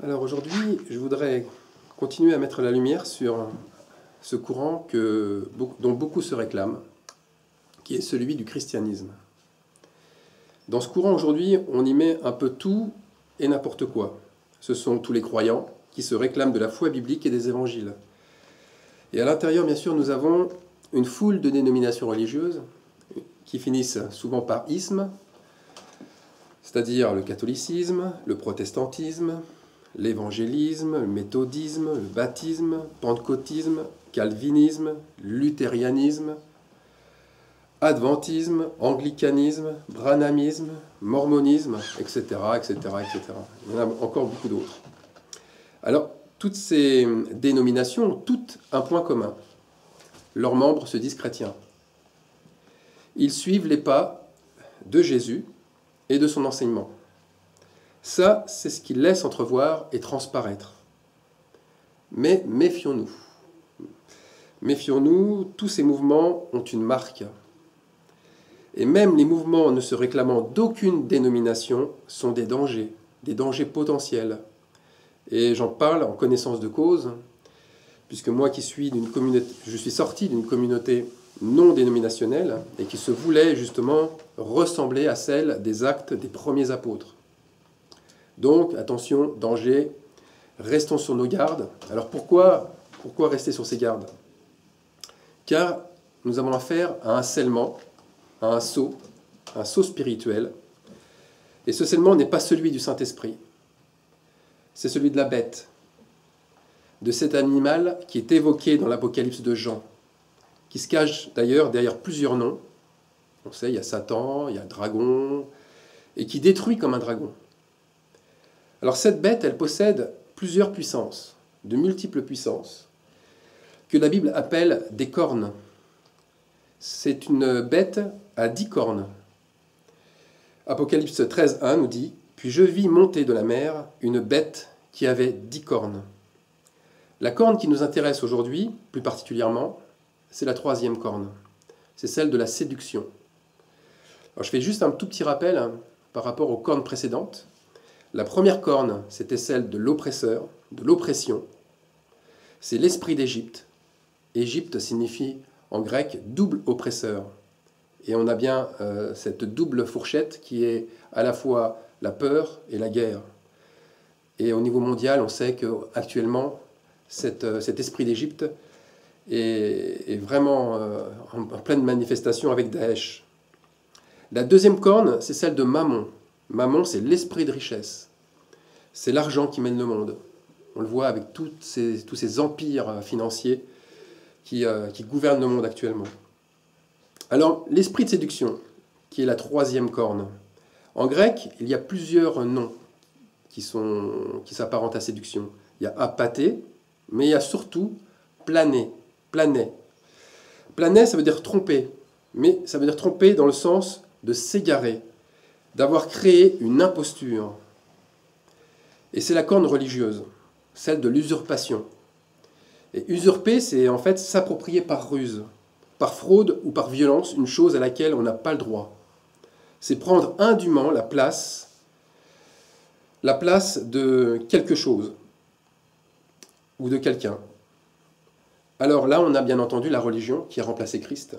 Alors aujourd'hui, je voudrais continuer à mettre la lumière sur ce courant dont beaucoup se réclament, qui est celui du christianisme. Dans ce courant aujourd'hui, on y met un peu tout et n'importe quoi. Ce sont tous les croyants qui se réclament de la foi biblique et des évangiles. Et à l'intérieur, bien sûr, nous avons une foule de dénominations religieuses qui finissent souvent par isme, c'est-à-dire le catholicisme, le protestantisme, l'évangélisme, le méthodisme, le baptisme, pentecôtisme, calvinisme, luthérianisme, adventisme, anglicanisme, branhamisme, mormonisme, etc., etc., etc. Il y en a encore beaucoup d'autres. Alors, toutes ces dénominations ont toutes un point commun. Leurs membres se disent chrétiens. Ils suivent les pas de Jésus et de son enseignement. Ça, c'est ce qu'il laisse entrevoir et transparaître. Mais méfions-nous. Méfions-nous, tous ces mouvements ont une marque. Et même les mouvements ne se réclamant d'aucune dénomination sont des dangers potentiels. Et j'en parle en connaissance de cause, puisque moi qui suis je suis sorti d'une communauté non dénominationnelle et qui se voulait justement ressembler à celle des actes des premiers apôtres. Donc, attention, danger, restons sur nos gardes. Alors pourquoi rester sur ces gardes? Car nous avons affaire à un scellement, à un sceau spirituel. Et ce scellement n'est pas celui du Saint-Esprit, c'est celui de la bête, de cet animal qui est évoqué dans l'Apocalypse de Jean, qui se cache d'ailleurs derrière plusieurs noms. On sait, il y a Satan, il y a le dragon, et qui détruit comme un dragon. Alors cette bête, elle possède plusieurs puissances, de multiples puissances, que la Bible appelle des cornes. C'est une bête à 10 cornes. Apocalypse 13:1 nous dit « Puis je vis monter de la mer une bête qui avait 10 cornes. » La corne qui nous intéresse aujourd'hui, plus particulièrement, c'est la 3e corne. C'est celle de la séduction. Alors je fais juste un tout petit rappel par rapport aux cornes précédentes. La première corne, c'était celle de l'oppresseur, de l'oppression. C'est l'esprit d'Égypte. Égypte signifie en grec double oppresseur. Et on a bien cette double fourchette qui est à la fois la peur et la guerre. Et au niveau mondial, on sait qu'actuellement, cet esprit d'Égypte est vraiment en pleine manifestation avec Daesh. La deuxième corne, c'est celle de Mammon. Mammon, c'est l'esprit de richesse. C'est l'argent qui mène le monde. On le voit avec tous ces empires financiers qui gouvernent le monde actuellement. Alors, l'esprit de séduction, qui est la 3e corne. En grec, il y a plusieurs noms qui s'apparentent à séduction. Il y a apathé, mais il y a surtout plané, planet. Planet, ça veut dire tromper, mais ça veut dire tromper dans le sens de s'égarer, d'avoir créé une imposture. Et c'est la corne religieuse, celle de l'usurpation. Et usurper, c'est en fait s'approprier par ruse, par fraude ou par violence une chose à laquelle on n'a pas le droit. C'est prendre indûment la place de quelque chose ou de quelqu'un. Alors là, on a bien entendu la religion qui a remplacé Christ.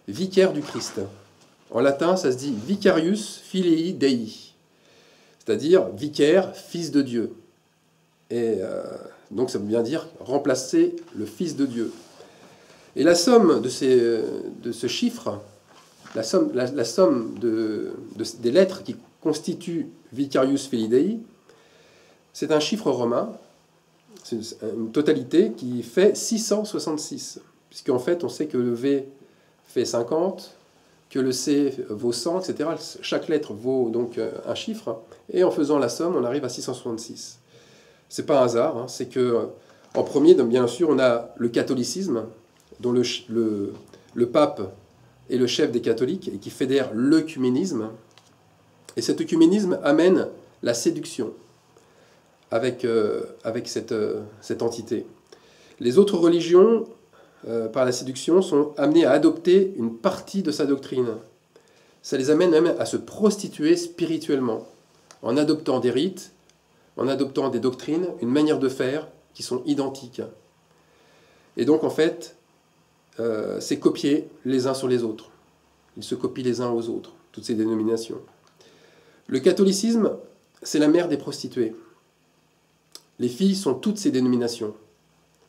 Vicaire du Christ. En latin, ça se dit vicarius filii Dei, c'est-à-dire vicaire, fils de Dieu. Et donc ça veut bien dire remplacer le Fils de Dieu. Et la somme de ce chiffre, la somme des lettres qui constituent vicarius filii Dei, c'est un chiffre romain, c'est une totalité qui fait 666, puisqu'en fait on sait que le V fait 50, que le C vaut 100, etc. Chaque lettre vaut donc un chiffre, et en faisant la somme, on arrive à 666. C'est pas un hasard, c'est que en premier, bien sûr, on a le catholicisme, dont le pape est le chef des catholiques, et qui fédère l'œcuménisme. Et cet œcuménisme amène la séduction avec cette entité. Les autres religions, par la séduction, sont amenées à adopter une partie de sa doctrine. Ça les amène même à se prostituer spirituellement, en adoptant des rites, en adoptant des doctrines, une manière de faire qui sont identiques. Et donc, en fait, c'est copier les uns sur les autres. Ils se copient les uns aux autres, toutes ces dénominations. Le catholicisme, c'est la mère des prostituées. Les filles sont toutes ces dénominations.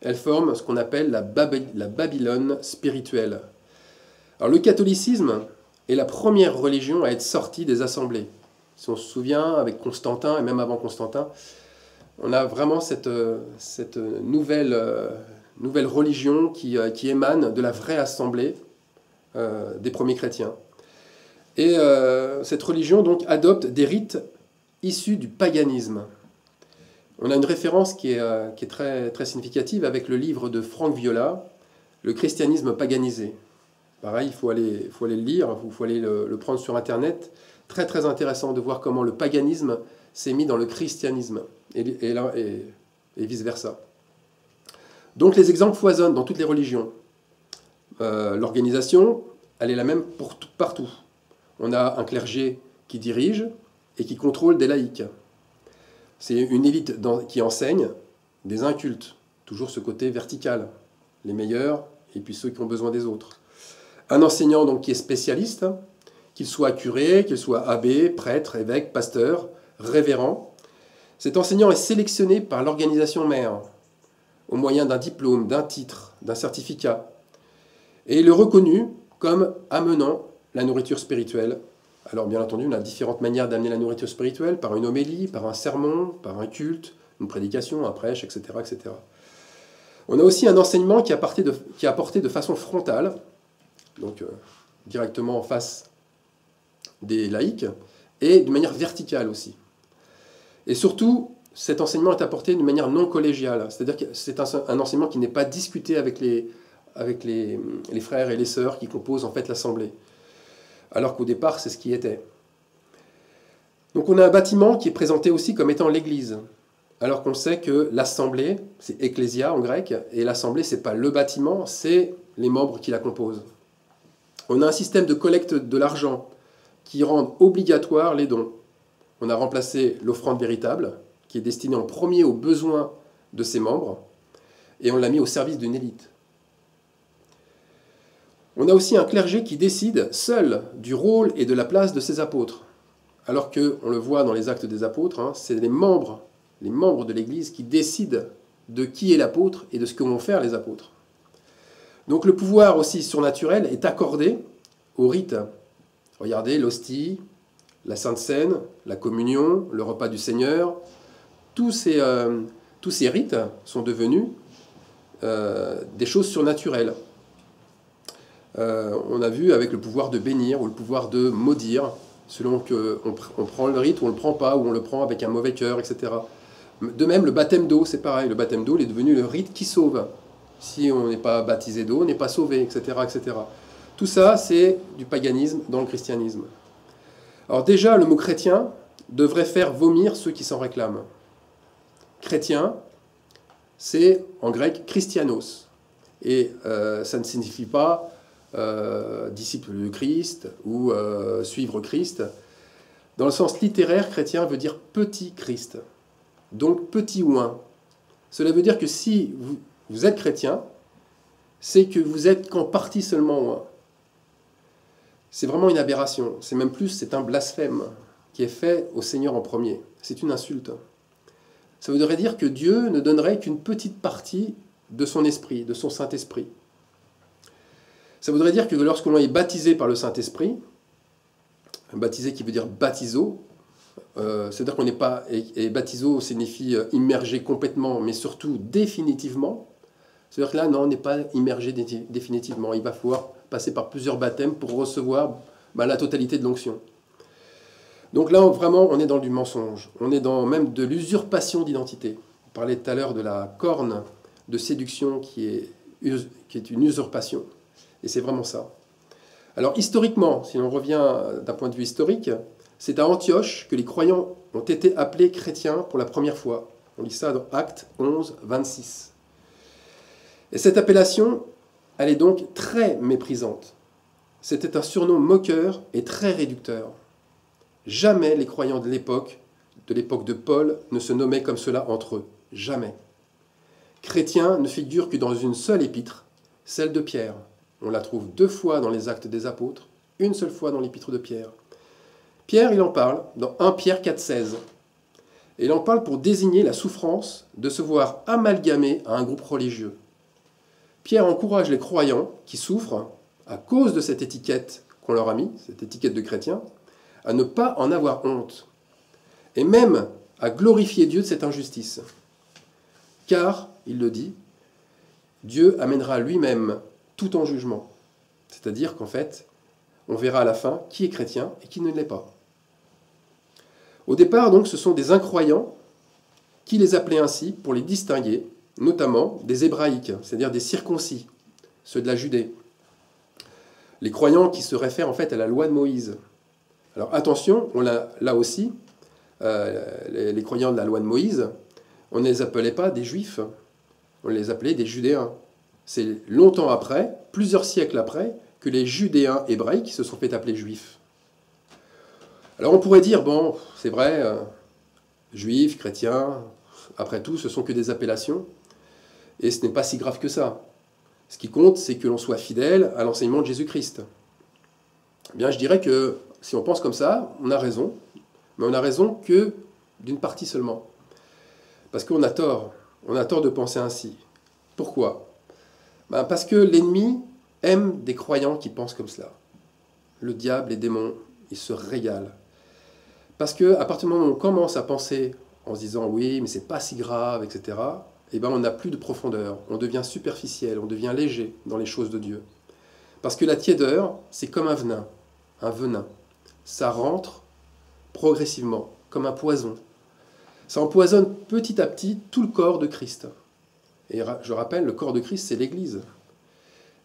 Elles forment ce qu'on appelle la Babylone spirituelle. Alors, le catholicisme est la première religion à être sortie des assemblées. Si on se souvient, avec Constantin, et même avant Constantin, on a vraiment cette nouvelle religion qui émane de la vraie assemblée des premiers chrétiens. Et cette religion donc adopte des rites issus du paganisme. On a une référence qui est très, très significative avec le livre de Franck Viola, Le christianisme paganisé. Pareil, il faut aller le lire, il faut aller le prendre sur Internet. Très, très intéressant de voir comment le paganisme s'est mis dans le christianisme et vice-versa. Donc les exemples foisonnent dans toutes les religions. L'organisation, elle est la même partout. On a un clergé qui dirige et qui contrôle des laïcs. C'est une élite qui enseigne des incultes. Toujours ce côté vertical. Les meilleurs et puis ceux qui ont besoin des autres. Un enseignant donc qui est spécialiste, qu'il soit curé, qu'il soit abbé, prêtre, évêque, pasteur, révérend. Cet enseignant est sélectionné par l'organisation mère au moyen d'un diplôme, d'un titre, d'un certificat. Et il est reconnu comme amenant la nourriture spirituelle. Alors bien entendu, on a différentes manières d'amener la nourriture spirituelle, par une homélie, par un sermon, par un culte, une prédication, un prêche, etc. etc. On a aussi un enseignement qui est apporté de façon frontale, donc directement en face des laïcs, et de manière verticale aussi. Et surtout, cet enseignement est apporté d'une manière non collégiale, c'est-à-dire que c'est un enseignement qui n'est pas discuté avec les frères et les sœurs qui composent en fait l'assemblée, alors qu'au départ, c'est ce qui était. Donc on a un bâtiment qui est présenté aussi comme étant l'église, alors qu'on sait que l'assemblée, c'est ecclésia en grec, et l'assemblée, c'est pas le bâtiment, c'est les membres qui la composent. On a un système de collecte de l'argent qui rend obligatoire les dons. On a remplacé l'offrande véritable, qui est destinée en premier aux besoins de ses membres, et on l'a mis au service d'une élite. On a aussi un clergé qui décide seul du rôle et de la place de ses apôtres. Alors qu'on le voit dans les actes des apôtres, c'est les membres de l'Église qui décident de qui est l'apôtre et de ce que vont faire les apôtres. Donc le pouvoir aussi surnaturel est accordé aux rites. Regardez l'hostie, la Sainte Seine, la communion, le repas du Seigneur. Tous ces rites sont devenus des choses surnaturelles. On a vu avec le pouvoir de bénir ou le pouvoir de maudire, selon qu'on prend le rite ou on ne le prend pas, ou on le prend avec un mauvais cœur, etc. De même, le baptême d'eau, c'est pareil. Le baptême d'eau est devenu le rite qui sauve. Si on n'est pas baptisé d'eau, on n'est pas sauvé, etc., etc. Tout ça, c'est du paganisme dans le christianisme. Alors déjà, le mot chrétien devrait faire vomir ceux qui s'en réclament. Chrétien, c'est en grec christianos. Et ça ne signifie pas disciple de Christ ou suivre Christ. Dans le sens littéraire, chrétien veut dire petit Christ. Donc petit oint. Cela veut dire que si vous êtes chrétien, c'est que vous êtes qu'en partie seulement oint. C'est vraiment une aberration. C'est même plus, c'est un blasphème qui est fait au Seigneur en premier. C'est une insulte. Ça voudrait dire que Dieu ne donnerait qu'une petite partie de son esprit, de son Saint-Esprit. Ça voudrait dire que lorsque l'on est baptisé par le Saint-Esprit, baptisé qui veut dire baptizo, c'est-à-dire qu'on n'est pas, et baptizo signifie immergé complètement, mais surtout définitivement. C'est-à-dire que là, non, on n'est pas immergé définitivement. Il va falloir passer par plusieurs baptêmes pour recevoir la totalité de l'onction. Donc là, vraiment, on est dans du mensonge. On est dans même de l'usurpation d'identité. On parlait tout à l'heure de la corne de séduction qui est une usurpation. Et c'est vraiment ça. Alors historiquement, si on revient d'un point de vue historique, c'est à Antioche que les croyants ont été appelés chrétiens pour la première fois. On lit ça dans Actes 11, 26. Et cette appellation, elle est donc très méprisante. C'était un surnom moqueur et très réducteur. Jamais les croyants de l'époque de l'époque de Paul ne se nommaient comme cela entre eux. Jamais. Chrétien ne figure que dans une seule épître, celle de Pierre. On la trouve 2 fois dans les Actes des Apôtres, une seule fois dans l'épître de Pierre. Pierre, il en parle dans 1 Pierre 4,16. Et il en parle pour désigner la souffrance de se voir amalgamé à un groupe religieux. Pierre encourage les croyants qui souffrent à cause de cette étiquette qu'on leur a mis, cette étiquette de chrétien, à ne pas en avoir honte, et même à glorifier Dieu de cette injustice. Car, il le dit, Dieu amènera lui-même tout en jugement. C'est-à-dire qu'en fait, on verra à la fin qui est chrétien et qui ne l'est pas. Au départ, donc, ce sont des incroyants qui les appelaient ainsi pour les distinguer, notamment des hébraïques, c'est-à-dire des circoncis, ceux de la Judée. Les croyants qui se réfèrent en fait à la loi de Moïse. Alors attention, on a là aussi, les croyants de la loi de Moïse, on ne les appelait pas des juifs, on les appelait des judéens. C'est longtemps après, plusieurs siècles après, que les judéens hébraïques se sont fait appeler juifs. Alors on pourrait dire, bon, c'est vrai, juifs, chrétiens, après tout, ce sont que des appellations, et ce n'est pas si grave que ça. Ce qui compte, c'est que l'on soit fidèle à l'enseignement de Jésus-Christ. Eh bien, je dirais que si on pense comme ça, on a raison, mais on a raison que d'une partie seulement. Parce qu'on a tort de penser ainsi. Pourquoi ? Parce que l'ennemi aime des croyants qui pensent comme cela. Le diable, les démons, ils se régalent. Parce qu'à partir du moment où on commence à penser en se disant « oui, mais c'est pas si grave, etc. », eh ben, on n'a plus de profondeur, on devient superficiel, on devient léger dans les choses de Dieu. Parce que la tiédeur, c'est comme un venin, Ça rentre progressivement, comme un poison. Ça empoisonne petit à petit tout le corps de Christ. Et je rappelle, le corps de Christ, c'est l'Église.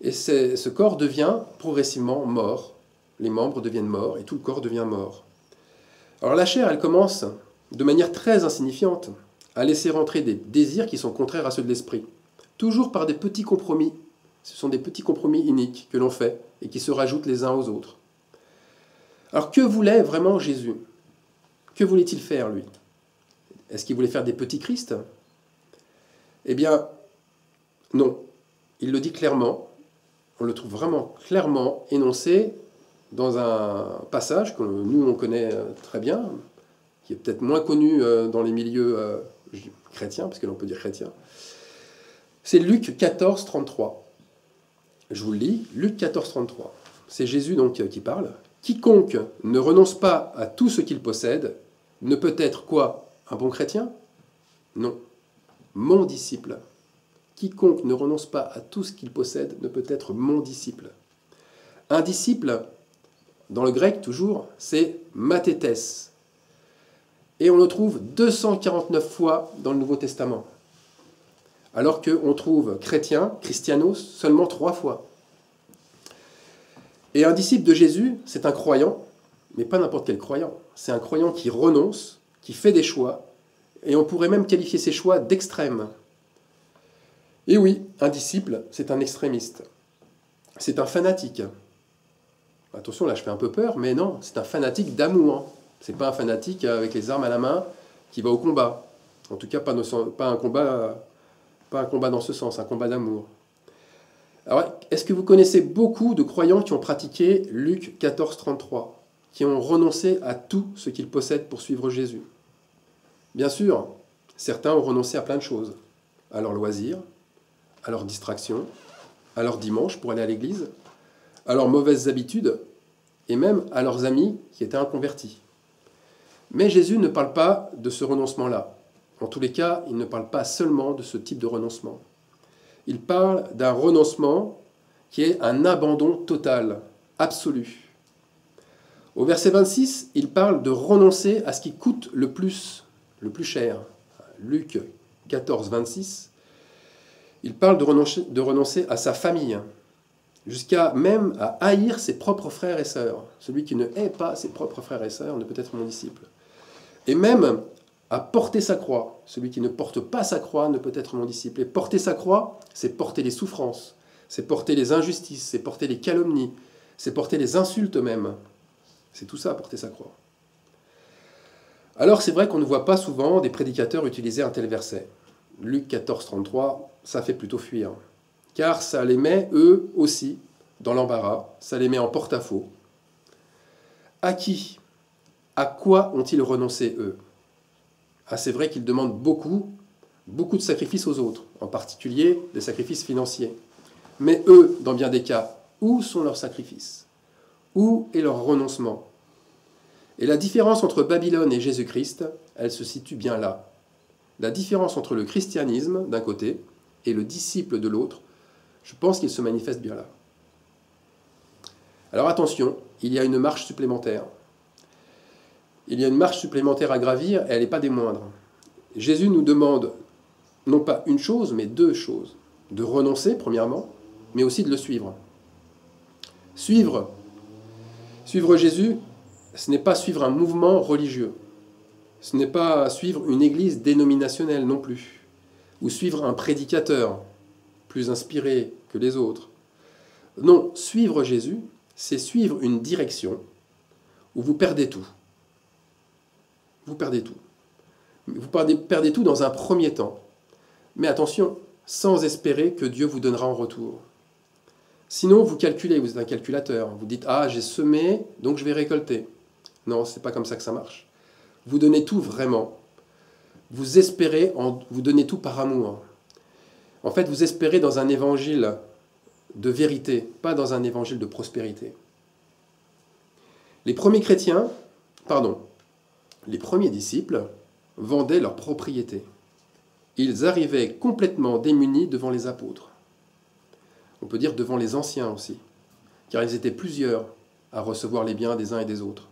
Et ce corps devient progressivement mort. Les membres deviennent morts et tout le corps devient mort. Alors la chair, elle commence de manière très insignifiante à laisser rentrer des désirs qui sont contraires à ceux de l'esprit. Toujours par des petits compromis. Ce sont des petits compromis iniques que l'on fait et qui se rajoutent les uns aux autres. Alors que voulait vraiment Jésus ? Que voulait-il faire, lui ? Est-ce qu'il voulait faire des petits Christ ? Eh bien, non. Il le dit clairement. On le trouve vraiment clairement énoncé dans un passage que nous, on connaît très bien, qui est peut-être moins connu dans les milieux chrétiens, parce que l'on peut dire chrétien. C'est Luc 14, 33. Je vous le lis, Luc 14, 33. C'est Jésus donc qui parle. « Quiconque ne renonce pas à tout ce qu'il possède ne peut être quoi ? Un bon chrétien ? Non. Mon disciple. Quiconque ne renonce pas à tout ce qu'il possède ne peut être mon disciple. » Un disciple, dans le grec toujours, c'est mathétès. Et on le trouve 249 fois dans le Nouveau Testament. Alors qu'on trouve chrétien, christianos, seulement 3 fois. Et un disciple de Jésus, c'est un croyant, mais pas n'importe quel croyant. C'est un croyant qui renonce, qui fait des choix, et on pourrait même qualifier ces choix d'extrêmes. Et oui, un disciple, c'est un extrémiste. C'est un fanatique. Attention, là je fais un peu peur, mais non, c'est un fanatique d'amour. C'est pas un fanatique avec les armes à la main qui va au combat. En tout cas, pas un combat dans ce sens, un combat d'amour. Alors, est-ce que vous connaissez beaucoup de croyants qui ont pratiqué Luc 14, 33, qui ont renoncé à tout ce qu'ils possèdent pour suivre Jésus ? Bien sûr, certains ont renoncé à plein de choses, à leurs loisirs, à leurs distractions, à leur dimanche pour aller à l'église, à leurs mauvaises habitudes, et même à leurs amis qui étaient inconvertis. Mais Jésus ne parle pas de ce renoncement-là. En tous les cas, il ne parle pas seulement de ce type de renoncement. Il parle d'un renoncement qui est un abandon total, absolu. Au verset 26, il parle de renoncer à ce qui coûte le plus cher. Luc 14, 26, il parle de renoncer à sa famille, jusqu'à même à haïr ses propres frères et sœurs. Celui qui ne hait pas ses propres frères et sœurs ne peut être mon disciple. Et même à porter sa croix. Celui qui ne porte pas sa croix ne peut être mon disciple. Et porter sa croix, c'est porter les souffrances, c'est porter les injustices, c'est porter les calomnies, c'est porter les insultes même. C'est tout ça, porter sa croix. Alors c'est vrai qu'on ne voit pas souvent des prédicateurs utiliser un tel verset. Luc 14, 33, ça fait plutôt fuir. Car ça les met, eux aussi, dans l'embarras, ça les met en porte-à-faux. À qui? À quoi ont-ils renoncé, eux? Ah, c'est vrai qu'ils demandent beaucoup de sacrifices aux autres, en particulier des sacrifices financiers. Mais eux, dans bien des cas, où sont leurs sacrifices? Où est leur renoncement? Et la différence entre Babylone et Jésus-Christ, elle se situe bien là. La différence entre le christianisme, d'un côté, et le disciple de l'autre, je pense qu'il se manifeste bien là. Alors attention, il y a une marche supplémentaire. Il y a une marche supplémentaire à gravir, et elle n'est pas des moindres. Jésus nous demande non pas une chose, mais deux choses. De renoncer, premièrement, mais aussi de le suivre. Suivre Jésus, ce n'est pas suivre un mouvement religieux. Ce n'est pas suivre une église dénominationnelle non plus. Ou suivre un prédicateur plus inspiré que les autres. Non, suivre Jésus, c'est suivre une direction où vous perdez tout. Vous perdez tout. Vous perdez tout dans un premier temps. Mais attention, sans espérer que Dieu vous donnera en retour. Sinon, vous calculez, vous êtes un calculateur. Vous dites, ah, j'ai semé, donc je vais récolter. Non, c'est pas comme ça que ça marche. Vous donnez tout vraiment. Vous espérez, vous donnez tout par amour. En fait, vous espérez dans un évangile de vérité, pas dans un évangile de prospérité. Les premiers disciples vendaient leur propriété. Ils arrivaient complètement démunis devant les apôtres. On peut dire devant les anciens aussi, car ils étaient plusieurs à recevoir les biens des uns et des autres.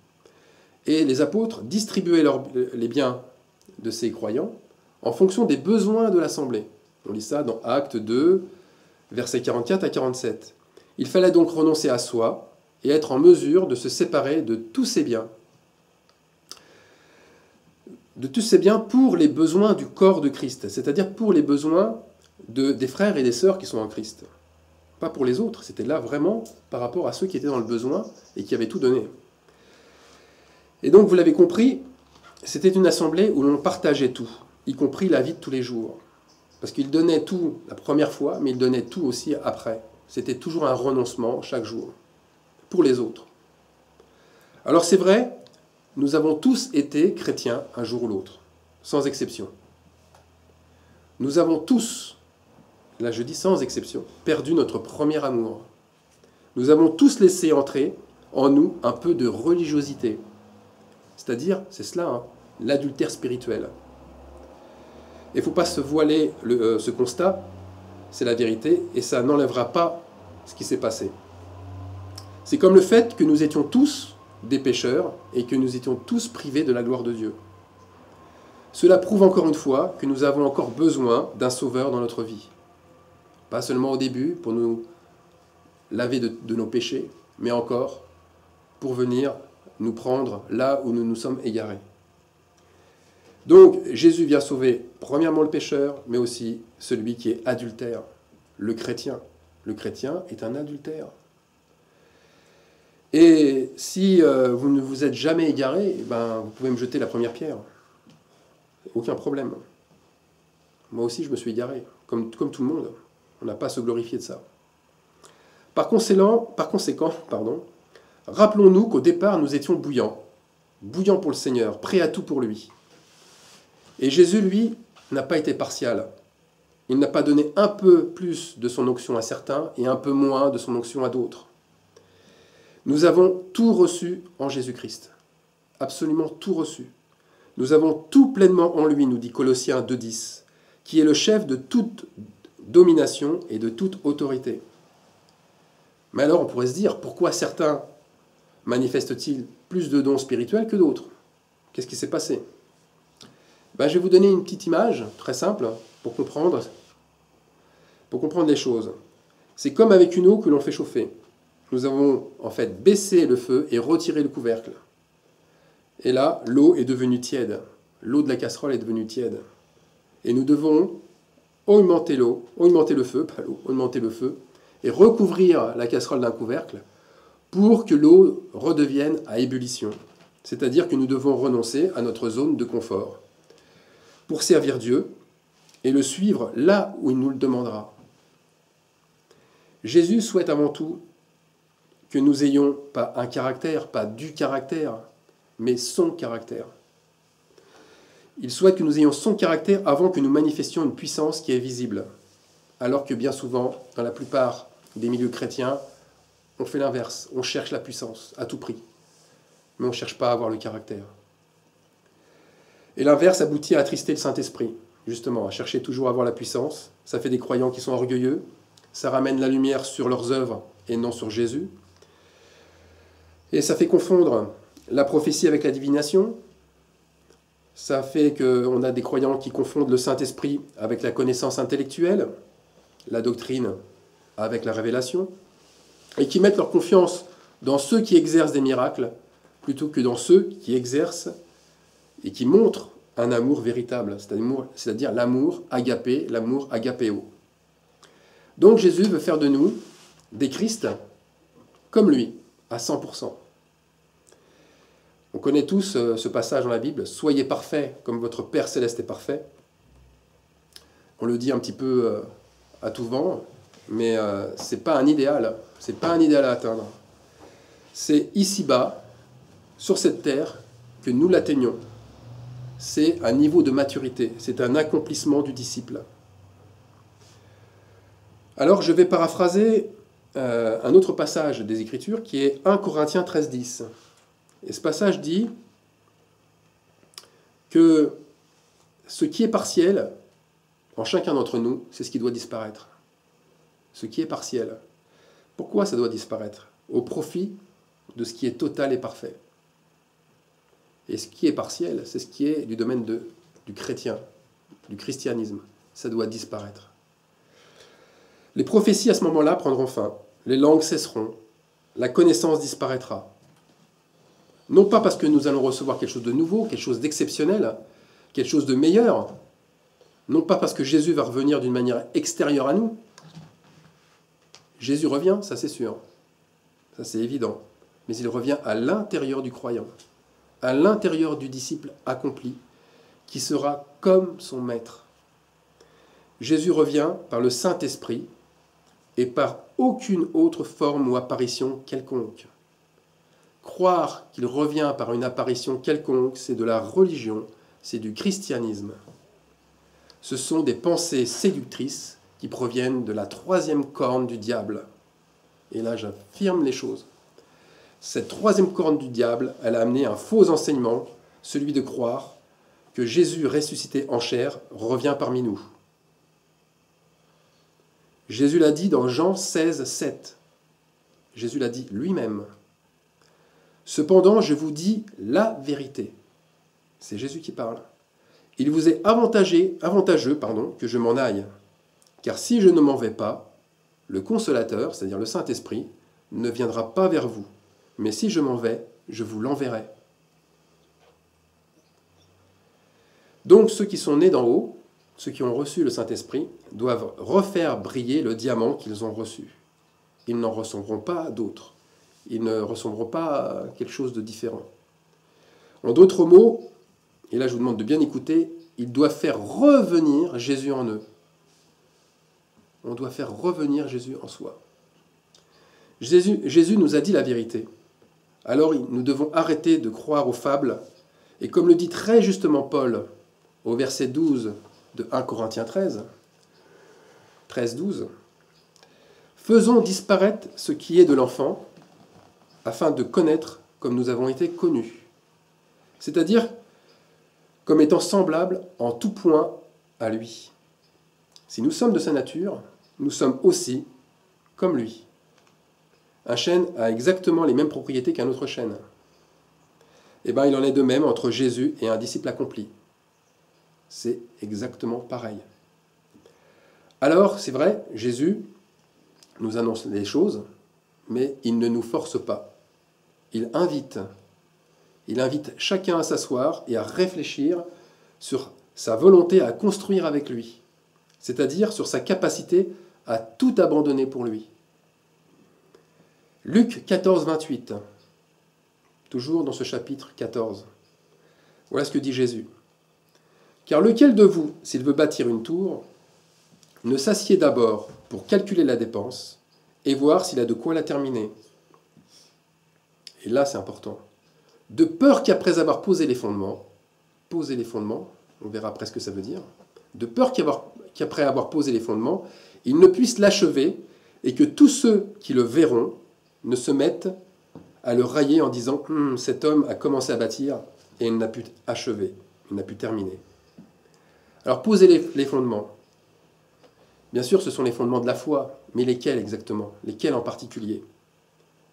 Et les apôtres distribuaient les biens de ces croyants en fonction des besoins de l'assemblée. On lit ça dans Actes 2, versets 44 à 47. Il fallait donc renoncer à soi et être en mesure de se séparer de tous ces biens. De tous ces biens pour les besoins du corps de Christ, c'est-à-dire pour les besoins des frères et des sœurs qui sont en Christ. Pas pour les autres, c'était là vraiment par rapport à ceux qui étaient dans le besoin et qui avaient tout donné. Et donc, vous l'avez compris, c'était une assemblée où l'on partageait tout, y compris la vie de tous les jours. Parce qu'ils donnaient tout la première fois, mais ils donnaient tout aussi après. C'était toujours un renoncement chaque jour, pour les autres. Alors c'est vrai, nous avons tous été chrétiens un jour ou l'autre, sans exception. Nous avons tous, là je dis sans exception, perdu notre premier amour. Nous avons tous laissé entrer en nous un peu de religiosité. C'est-à-dire, c'est cela, hein, l'adultère spirituel. Il ne faut pas se voiler ce constat, c'est la vérité, et ça n'enlèvera pas ce qui s'est passé. C'est comme le fait que nous étions tous des pécheurs et que nous étions tous privés de la gloire de Dieu. Cela prouve encore une fois que nous avons encore besoin d'un sauveur dans notre vie. Pas seulement au début pour nous laver de nos péchés, mais encore pour venir nous prendre là où nous nous sommes égarés. Donc Jésus vient sauver premièrement le pécheur, mais aussi celui qui est adultère, le chrétien. Le chrétien est un adultère. Et si vous ne vous êtes jamais égaré, vous pouvez me jeter la première pierre. Aucun problème. Moi aussi, je me suis égaré, comme tout le monde. On n'a pas à se glorifier de ça. Par conséquent, rappelons-nous qu'au départ, nous étions bouillants pour le Seigneur, prêts à tout pour lui. Et Jésus, lui, n'a pas été partial. Il n'a pas donné un peu plus de son onction à certains et un peu moins de son onction à d'autres. Nous avons tout reçu en Jésus-Christ. Absolument tout reçu. Nous avons tout pleinement en lui, nous dit Colossiens 2,10, qui est le chef de toute domination et de toute autorité. Mais alors on pourrait se dire, pourquoi certains manifestent-ils plus de dons spirituels que d'autres? Qu'est-ce qui s'est passé? Je vais vous donner une petite image, très simple, pour comprendre les choses. C'est comme avec une eau que l'on fait chauffer. Nous avons en fait baissé le feu et retiré le couvercle. Et là, l'eau est devenue tiède. L'eau de la casserole est devenue tiède. Et nous devons augmenter le feu, et recouvrir la casserole d'un couvercle pour que l'eau redevienne à ébullition. C'est-à-dire que nous devons renoncer à notre zone de confort pour servir Dieu et le suivre là où il nous le demandera. Jésus souhaite avant tout que nous ayons pas un caractère, pas du caractère, mais son caractère. Il souhaite que nous ayons son caractère avant que nous manifestions une puissance qui est visible. Alors que bien souvent, dans la plupart des milieux chrétiens, on fait l'inverse. On cherche la puissance à tout prix. Mais on ne cherche pas à avoir le caractère. Et l'inverse aboutit à attrister le Saint-Esprit, justement, à chercher toujours à avoir la puissance. Ça fait des croyants qui sont orgueilleux. Ça ramène la lumière sur leurs œuvres et non sur Jésus. Et ça fait confondre la prophétie avec la divination. Ça fait qu'on a des croyants qui confondent le Saint-Esprit avec la connaissance intellectuelle, la doctrine avec la révélation, et qui mettent leur confiance dans ceux qui exercent des miracles plutôt que dans ceux qui exercent et qui montrent un amour véritable, c'est-à-dire l'amour agapé, l'amour agapéo. Donc Jésus veut faire de nous des Christ comme lui, à 100%. On connaît tous ce passage dans la Bible, « Soyez parfaits comme votre Père Céleste est parfait ». On le dit un petit peu à tout vent, mais ce n'est pas un idéal, c'est pas un idéal à atteindre. C'est ici-bas, sur cette terre, que nous l'atteignons. C'est un niveau de maturité, c'est un accomplissement du disciple. Alors je vais paraphraser un autre passage des Écritures qui est 1 Corinthiens 13,10. Et ce passage dit que ce qui est partiel en chacun d'entre nous, c'est ce qui doit disparaître. Ce qui est partiel. Pourquoi ça doit disparaître? Au profit de ce qui est total et parfait. Et ce qui est partiel, c'est ce qui est du domaine du chrétien, du christianisme. Ça doit disparaître. Les prophéties à ce moment-là prendront fin. Les langues cesseront. La connaissance disparaîtra. Non pas parce que nous allons recevoir quelque chose de nouveau, quelque chose d'exceptionnel, quelque chose de meilleur. Non pas parce que Jésus va revenir d'une manière extérieure à nous. Jésus revient, ça c'est sûr. Ça c'est évident. Mais il revient à l'intérieur du croyant, à l'intérieur du disciple accompli, qui sera comme son maître. Jésus revient par le Saint-Esprit et par aucune autre forme ou apparition quelconque. Croire qu'il revient par une apparition quelconque, c'est de la religion, c'est du christianisme. Ce sont des pensées séductrices qui proviennent de la troisième corne du diable. Et là, j'affirme les choses. Cette troisième corne du diable, elle a amené un faux enseignement, celui de croire que Jésus ressuscité en chair revient parmi nous. Jésus l'a dit dans Jean 16, 7. Jésus l'a dit lui-même. Cependant, je vous dis la vérité. C'est Jésus qui parle. Il vous est avantageux que je m'en aille. Car si je ne m'en vais pas, le Consolateur, c'est-à-dire le Saint-Esprit, ne viendra pas vers vous. Mais si je m'en vais, je vous l'enverrai. Donc ceux qui sont nés d'en haut, ceux qui ont reçu le Saint-Esprit, doivent refaire briller le diamant qu'ils ont reçu. Ils n'en ressembleront pas à d'autres. Ils ne ressembleront pas à quelque chose de différent. En d'autres mots, et là je vous demande de bien écouter, ils doivent faire revenir Jésus en eux. On doit faire revenir Jésus en soi. Jésus nous a dit la vérité. Alors nous devons arrêter de croire aux fables. Et comme le dit très justement Paul au verset 12 de 1 Corinthiens 13, 12, faisons disparaître ce qui est de l'enfant, afin de connaître comme nous avons été connus. C'est-à-dire comme étant semblables en tout point à lui. Si nous sommes de sa nature, nous sommes aussi comme lui. Un chêne a exactement les mêmes propriétés qu'un autre chêne. Eh bien, il en est de même entre Jésus et un disciple accompli. C'est exactement pareil. Alors, c'est vrai, Jésus nous annonce les choses, mais il ne nous force pas. Il invite chacun à s'asseoir et à réfléchir sur sa volonté à construire avec lui, c'est-à-dire sur sa capacité à tout abandonner pour lui. Luc 14, 28. toujours dans ce chapitre 14. Voilà ce que dit Jésus. Car lequel de vous, s'il veut bâtir une tour, ne s'assied d'abord pour calculer la dépense et voir s'il a de quoi la terminer. Et là, c'est important. De peur qu'après avoir posé les fondements, on verra après ce que ça veut dire, de peur qu'après avoir posé les fondements, il ne puisse l'achever et que tous ceux qui le verront ne se mettent à le railler en disant « Cet homme a commencé à bâtir et il n'a pu achever, il n'a pu terminer. » Alors, posez les fondements. Bien sûr, ce sont les fondements de la foi, mais lesquels exactement? Lesquels en particulier?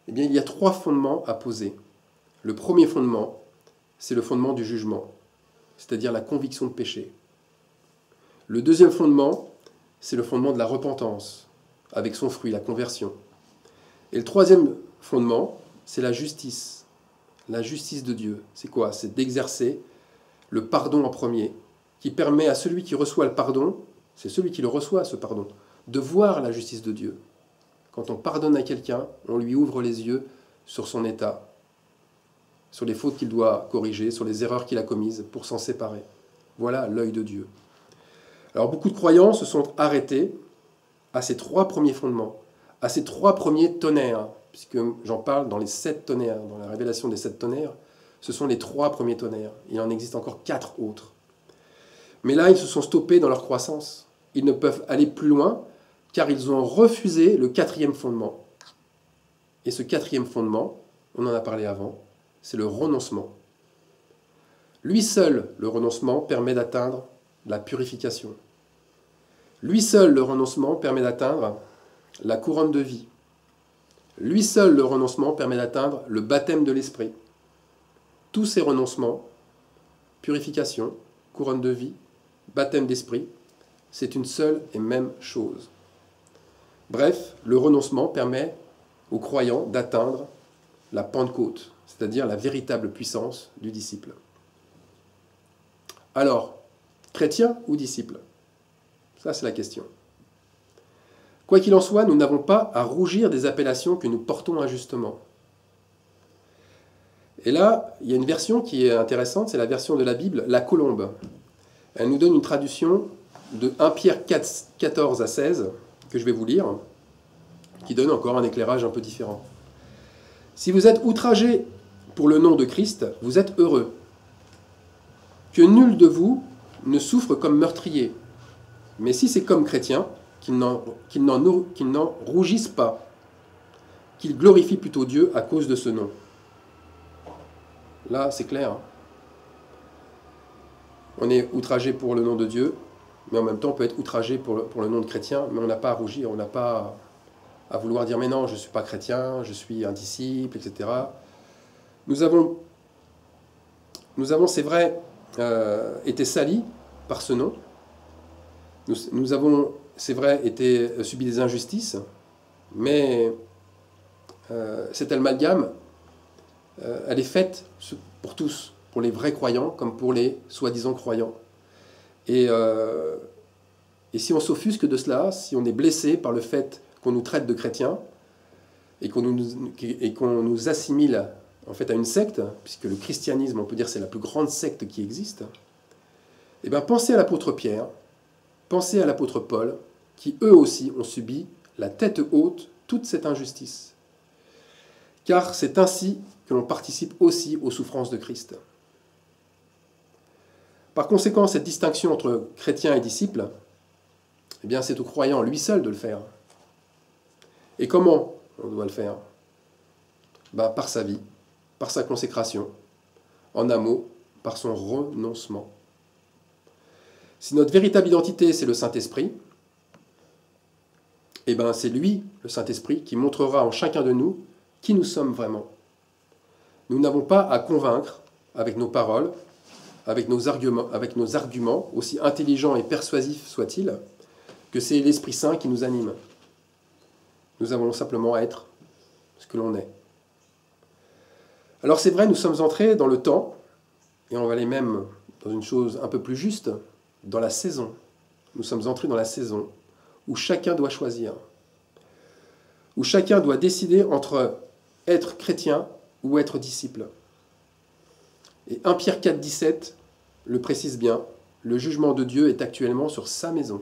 Eh bien, il y a 3 fondements à poser. Le premier fondement, c'est le fondement du jugement, c'est-à-dire la conviction de péché. Le deuxième fondement, c'est le fondement de la repentance, avec son fruit, la conversion. Et le troisième fondement, c'est la justice de Dieu. C'est quoi? C'est d'exercer le pardon en premier, qui permet à celui qui reçoit le pardon, c'est celui qui le reçoit, ce pardon, de voir la justice de Dieu. Quand on pardonne à quelqu'un, on lui ouvre les yeux sur son état, sur les fautes qu'il doit corriger, sur les erreurs qu'il a commises pour s'en séparer. Voilà l'œil de Dieu. Alors beaucoup de croyants se sont arrêtés à ces 3 premiers fondements, à ces 3 premiers tonnerres, puisque j'en parle dans les 7 tonnerres, dans la révélation des 7 tonnerres, ce sont les 3 premiers tonnerres. Il en existe encore 4 autres. Mais là, ils se sont stoppés dans leur croissance. Ils ne peuvent aller plus loin, car ils ont refusé le 4e fondement. Et ce 4e fondement, on en a parlé avant, c'est le renoncement. Lui seul, le renoncement, permet d'atteindre la purification. Lui seul, le renoncement, permet d'atteindre la couronne de vie. Lui seul, le renoncement, permet d'atteindre le baptême de l'esprit. Tous ces renoncements, purification, couronne de vie, baptême d'esprit, c'est une seule et même chose. Bref, le renoncement permet aux croyants d'atteindre la Pentecôte, c'est-à-dire la véritable puissance du disciple. Alors, chrétien ou disciple? Ça, c'est la question. Quoi qu'il en soit, nous n'avons pas à rougir des appellations que nous portons injustement. Et là, il y a une version qui est intéressante, c'est la version de la Bible, la Colombe. Elle nous donne une traduction de 1 Pierre 4, 14 à 16, que je vais vous lire, qui donne encore un éclairage un peu différent. Si vous êtes outragés pour le nom de Christ, vous êtes heureux. Que nul de vous ne souffre comme meurtrier. Mais si c'est comme chrétien, qu'il n'en rougisse pas, qu'il glorifie plutôt Dieu à cause de ce nom. Là, c'est clair. On est outragé pour le nom de Dieu, mais en même temps, on peut être outragé pour le nom de chrétien, mais on n'a pas à rougir, on n'a pas à vouloir dire « mais non, je ne suis pas chrétien, je suis un disciple, etc. » Nous avons, c'est vrai, été salis par ce nom. Nous avons, c'est vrai, subi des injustices, mais cet amalgame, elle est faite pour tous, pour les vrais croyants comme pour les soi-disant croyants. Et si on s'offusque de cela, si on est blessé par le fait qu'on nous traite de chrétiens et qu'on nous assimile en fait à une secte, puisque le christianisme, on peut dire, c'est la plus grande secte qui existe, eh bien, pensez à l'apôtre Pierre, pensez à l'apôtre Paul, qui eux aussi ont subi la tête haute toute cette injustice. Car c'est ainsi que l'on participe aussi aux souffrances de Christ. Par conséquent, cette distinction entre chrétien et disciple, eh bien, c'est au croyant lui seul de le faire. Et comment on doit le faire? Par sa vie, par sa consécration, en un mot, par son renoncement. Si notre véritable identité, c'est le Saint-Esprit, eh bien, c'est lui, le Saint-Esprit, qui montrera en chacun de nous qui nous sommes vraiment. Nous n'avons pas à convaincre avec nos paroles, avec nos arguments, aussi intelligents et persuasifs soient-ils, que c'est l'Esprit Saint qui nous anime. Nous avons simplement à être ce que l'on est. Alors c'est vrai, nous sommes entrés dans le temps, et on va aller même dans une chose un peu plus juste, dans la saison. Nous sommes entrés dans la saison où chacun doit choisir, où chacun doit décider entre être chrétien ou être disciple. Et 1 Pierre 4, 17 le précise bien, le jugement de Dieu est actuellement sur sa maison.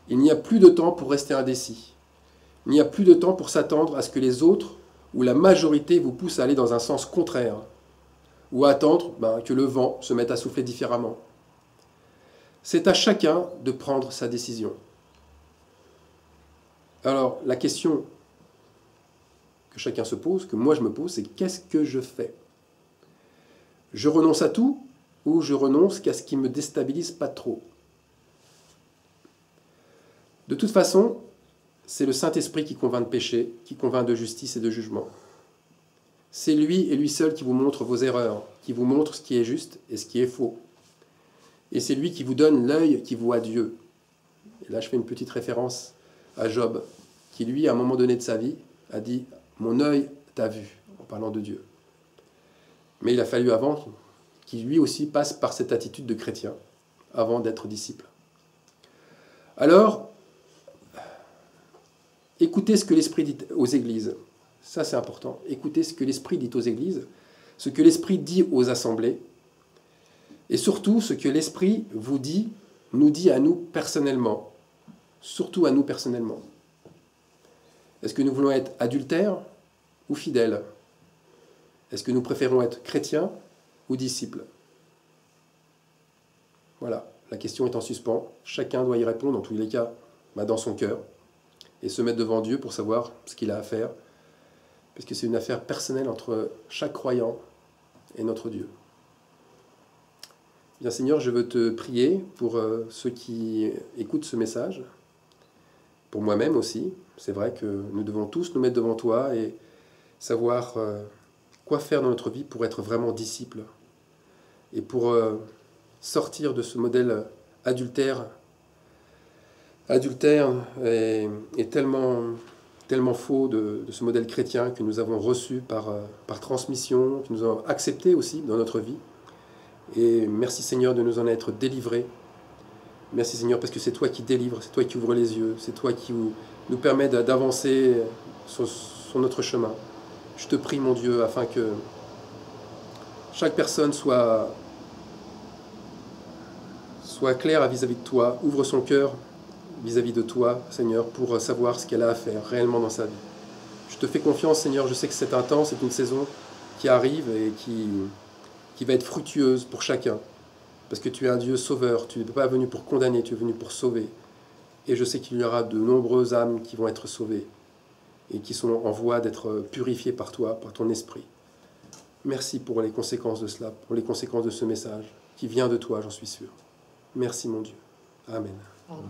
Il n'y a plus de temps pour rester indécis. Il n'y a plus de temps pour s'attendre à ce que les autres ou la majorité vous poussent à aller dans un sens contraire, ou à attendre que le vent se mette à souffler différemment. C'est à chacun de prendre sa décision. Alors, la question que chacun se pose, que moi je me pose, c'est qu'est-ce que je fais? Je renonce à tout ou je renonce qu'à ce qui me déstabilise pas trop? De toute façon, c'est le Saint-Esprit qui convainc de péché, qui convainc de justice et de jugement. C'est lui et lui seul qui vous montre vos erreurs, qui vous montre ce qui est juste et ce qui est faux. Et c'est lui qui vous donne l'œil qui voit Dieu. Et là, je fais une petite référence à Job, qui lui, à un moment donné de sa vie, a dit « Mon œil t'a vu », en parlant de Dieu. Mais il a fallu avant qu'il lui aussi passe par cette attitude de chrétien, avant d'être disciple. Alors, écoutez ce que l'Esprit dit aux églises. Ça, c'est important. Écoutez ce que l'Esprit dit aux églises, ce que l'Esprit dit aux assemblées, et surtout ce que l'Esprit vous dit, nous dit à nous personnellement. Surtout à nous personnellement. Est-ce que nous voulons être adultères ou fidèles? Est-ce que nous préférons être chrétiens ou disciples? Voilà, la question est en suspens. Chacun doit y répondre, en tous les cas, dans son cœur, et se mettre devant Dieu pour savoir ce qu'il a à faire, parce que c'est une affaire personnelle entre chaque croyant et notre Dieu. Bien Seigneur, je veux te prier pour ceux qui écoutent ce message, pour moi-même aussi. C'est vrai que nous devons tous nous mettre devant toi et savoir quoi faire dans notre vie pour être vraiment disciples et pour sortir de ce modèle adultère et tellement faux de ce modèle chrétien que nous avons reçu par transmission, que nous avons accepté aussi dans notre vie. Et merci Seigneur de nous en être délivrés. Merci Seigneur parce que c'est toi qui délivres, c'est toi qui ouvres les yeux, c'est toi qui nous permet d'avancer sur notre chemin. Je te prie mon Dieu afin que chaque personne soit claire vis-à-vis de toi, ouvre son cœur vis-à-vis de toi Seigneur pour savoir ce qu'elle a à faire réellement dans sa vie. Je te fais confiance Seigneur, je sais que c'est un temps, c'est une saison qui arrive et qui va être fructueuse pour chacun. Parce que tu es un Dieu sauveur, tu n'es pas venu pour condamner, tu es venu pour sauver. Et je sais qu'il y aura de nombreuses âmes qui vont être sauvées et qui sont en voie d'être purifiées par toi, par ton esprit. Merci pour les conséquences de cela, pour les conséquences de ce message qui vient de toi, j'en suis sûr. Merci mon Dieu. Amen. Amen.